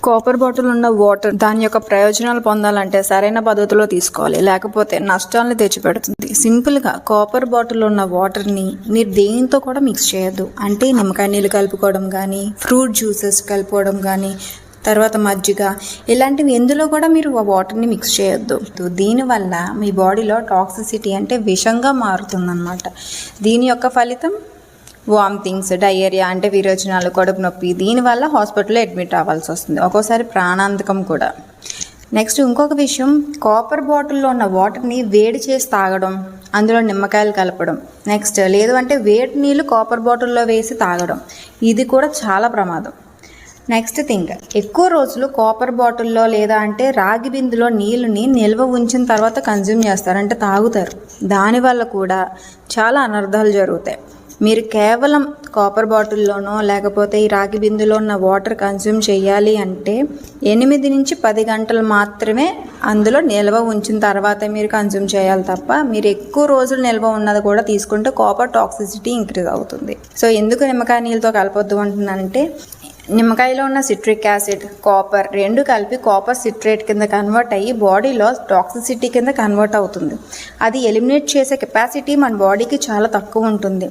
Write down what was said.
Copper bottle ఉన్న water దాని యొక్క ప్రయోజనాలు పొందాలంటే సరైన పద్ధతిలో తీసుకోవాలి, లేకపోతే నష్టాలను తెచ్చిపెడుతుంది. సింపుల్గా కాపర్ బాటిల్ ఉన్న వాటర్ని మీరు దేనితో కూడా మిక్స్ చేయొద్దు. అంటే నిమ్మకాయ నీళ్ళు కలుపుకోవడం కానీ, ఫ్రూట్ జ్యూసెస్ కలుపుకోవడం కానీ, తర్వాత మజ్జిగ, ఇలాంటివి ఎందులో కూడా మీరు ఆ వాటర్ని మిక్స్ చేయొద్దు. దీనివల్ల మీ బాడీలో టాక్సిసిటీ అంటే విషంగా మారుతుందన్నమాట. దీని యొక్క ఫలితం వామిటింగ్స్, డయేరియా అంటే విరోచనాలు, కడుపు నొప్పి, దీనివల్ల హాస్పిటల్లో అడ్మిట్ అవ్వాల్సి వస్తుంది, ఒక్కోసారి ప్రాణాంతకం కూడా. నెక్స్ట్ ఇంకొక విషయం, కాపర్ బాటిల్లో ఉన్న వాటర్ని వేడి చేసి తాగడం, అందులో నిమ్మకాయలు కలపడం, నెక్స్ట్ లేదు అంటే వేడి నీళ్ళు కాపర్ బాటిల్లో వేసి తాగడం, ఇది కూడా చాలా ప్రమాదం. నెక్స్ట్ థింగ్, ఎక్కువ రోజులు కాపర్ బాటిల్లో లేదా అంటే రాగి బిందులో నీళ్ళని నిల్వ ఉంచిన తర్వాత కన్జ్యూమ్ చేస్తారు, అంటే తాగుతారు. దానివల్ల కూడా చాలా అనర్థాలు జరుగుతాయి. మీరు కేవలం కాపర్ బాటిల్లోనో లేకపోతే ఈ రాగి బిందులో ఉన్న వాటర్ కన్జ్యూమ్ చేయాలి అంటే 8 నుంచి 10 గంటలు మాత్రమే అందులో నిల్వ ఉంచిన తర్వాత మీరు కన్జ్యూమ్ చేయాలి తప్ప మీరు ఎక్కువ రోజులు నిల్వ ఉన్నది కూడా తీసుకుంటే కాపర్ టాక్సిసిటీ ఇంక్రీజ్ అవుతుంది. సో ఎందుకు నిమ్మకాయ నీళ్ళతో కలపొద్దు అంటున్నానంటే, నిమ్మకాయలో ఉన్న సిట్రిక్ యాసిడ్, కాపర్ రెండు కలిపి కాపర్ సిట్రేట్ కింద కన్వర్ట్ అయ్యి బాడీలో టాక్సిసిటీ కింద కన్వర్ట్ అవుతుంది. అది ఎలిమినేట్ చేసే కెపాసిటీ మన బాడీకి చాలా తక్కువ ఉంటుంది.